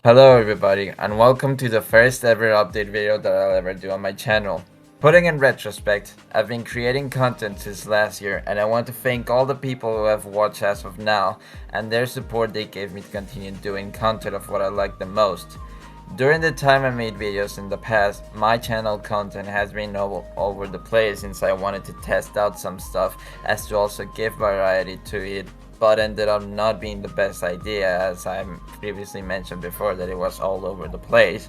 Hello everybody, and welcome to the first ever update video that I'll ever do on my channel. Putting in retrospect, I've been creating content since last year, and I want to thank all the people who have watched as of now, and their support they gave me to continue doing content of what I like the most. During the time I made videos in the past, my channel content has been all over the place since I wanted to test out some stuff as to also give variety to it, but ended up not being the best idea as I previously mentioned before that it was all over the place.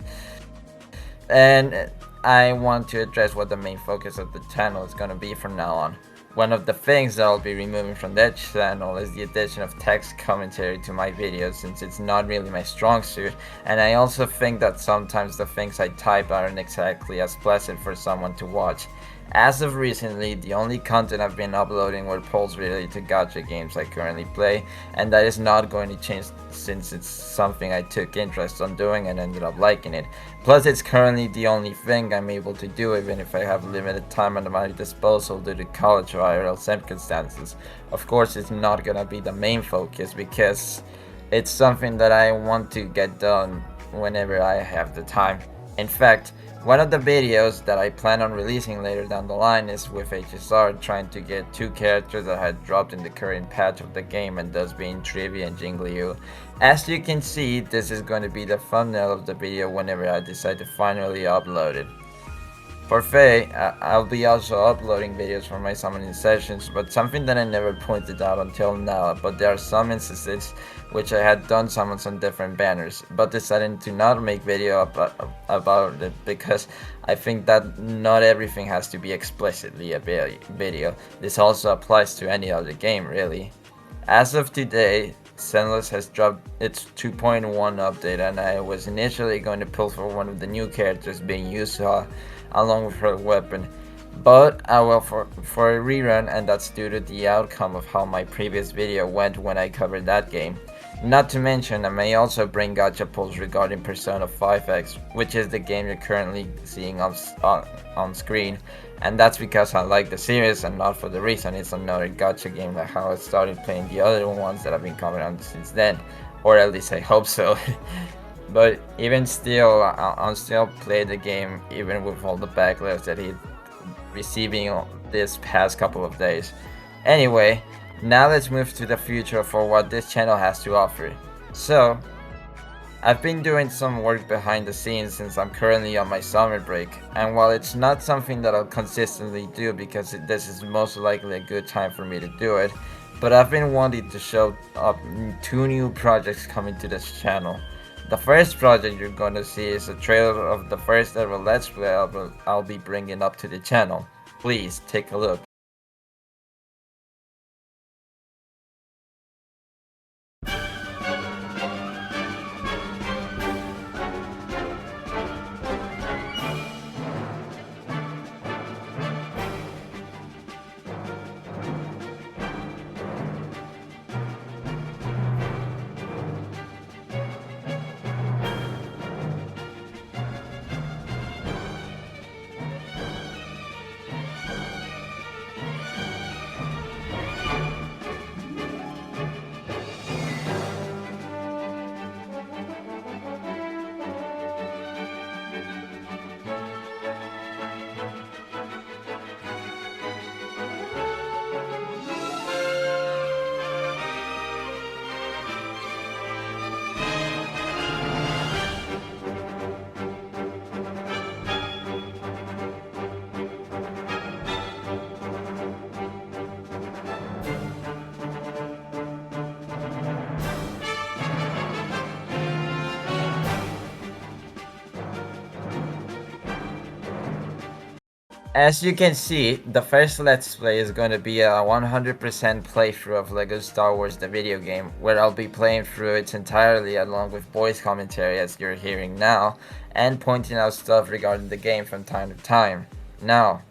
And I want to address what the main focus of the channel is going to be from now on. One of the things that I'll be removing from that channel is the addition of text commentary to my videos since it's not really my strong suit, and I also think that sometimes the things I type aren't exactly as pleasant for someone to watch. As of recently, the only content I've been uploading were polls related to gacha games I currently play, and that is not going to change since it's something I took interest on doing and ended up liking it. Plus, it's currently the only thing I'm able to do even if I have limited time at my disposal due to college or IRL circumstances. Of course, it's not gonna be the main focus because it's something that I want to get done whenever I have the time. In fact, one of the videos that I plan on releasing later down the line is with HSR trying to get two characters that had dropped in the current patch of the game, and thus being Trivia and Jingliu. As you can see, this is going to be the thumbnail of the video whenever I decide to finally upload it. For Faye, I'll be also uploading videos for my summoning sessions, but something that I never pointed out until now, but there are some instances which I had done summons on different banners, but decided to not make video about it because I think that not everything has to be explicitly a video. This also applies to any other game really. As of today, Senless has dropped its 2.1 update, and I was initially going to pull for one of the new characters being Yusa along with her weapon, but I will for a rerun, and that's due to the outcome of how my previous video went when I covered that game. Not to mention, I may also bring gacha pulls regarding Persona 5X, which is the game you're currently seeing on screen, and that's because I like the series and not for the reason it's another gacha game like how I started playing the other ones that I've been covering on since then, or at least I hope so. But even still, I'll still play the game even with all the backlash that he's receiving this past couple of days. Anyway, now let's move to the future for what this channel has to offer. So, I've been doing some work behind the scenes since I'm currently on my summer break, and while it's not something that I'll consistently do because this is most likely a good time for me to do it, but I've been wanting to show up two new projects coming to this channel. The first project you're going to see is a trailer of the first ever Let's Play I'll be bringing up to the channel. Please take a look. As you can see, the first Let's Play is going to be a 100% playthrough of LEGO Star Wars the video game, where I'll be playing through it entirely along with voice commentary as you're hearing now, and pointing out stuff regarding the game from time to time. Now,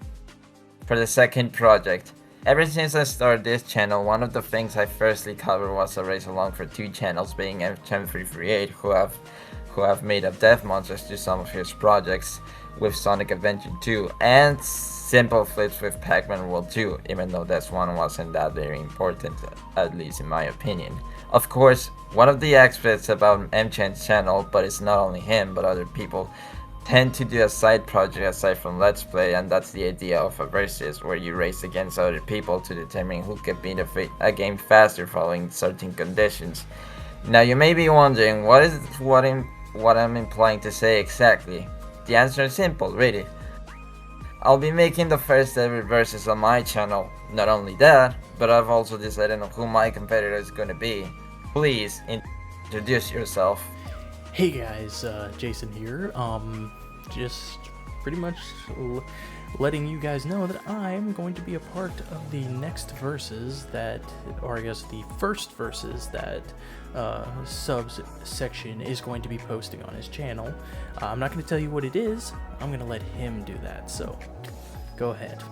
for the second project. Ever since I started this channel, one of the things I firstly covered was a race along for two channels, being M338, who have made up Death Monsters to some of his projects with Sonic Adventure 2, and Simple Flips with Pac-Man World 2, even though this one wasn't that very important, at least in my opinion. Of course, one of the aspects about MChan's channel, but it's not only him but other people, tend to do a side project aside from Let's Play, and that's the idea of a versus, where you race against other people to determine who can beat a game faster following certain conditions. Now you may be wondering, what I'm implying to say exactly? The answer is simple, really. I'll be making the first ever versus on my channel. Not only that, but I've also decided on who my competitor is gonna be. Please introduce yourself. Hey guys, Jason here. Just pretty much letting you guys know that I'm going to be a part of the next versus that, or I guess the first versus that subs section is going to be posting on his channel. I'm not going to tell you what it is. I'm going to let him do that. So go ahead.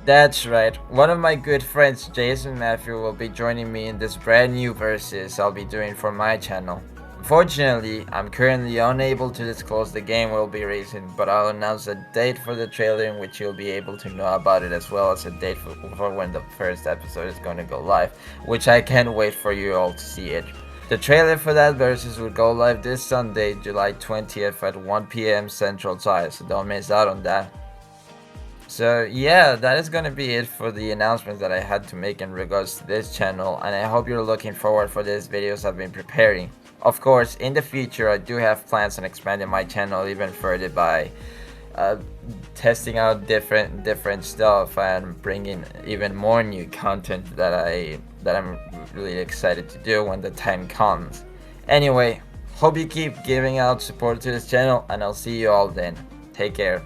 That's right, one of my good friends, Jason Matthew, will be joining me in this brand new versus I'll be doing for my channel. Unfortunately, I'm currently unable to disclose the game we'll be racing, but I'll announce a date for the trailer in which you'll be able to know about it, as well as a date for when the first episode is going to go live, which I can't wait for you all to see it. The trailer for that versus will go live this Sunday, July 20th at 1 PM Central Time, so don't miss out on that. So yeah, that is gonna be it for the announcements that I had to make in regards to this channel, and I hope you're looking forward for these videos I've been preparing. Of course, in the future I do have plans on expanding my channel even further by testing out different stuff and bringing even more new content that I'm really excited to do when the time comes. Anyway, hope you keep giving out support to this channel, and I'll see you all then. Take care.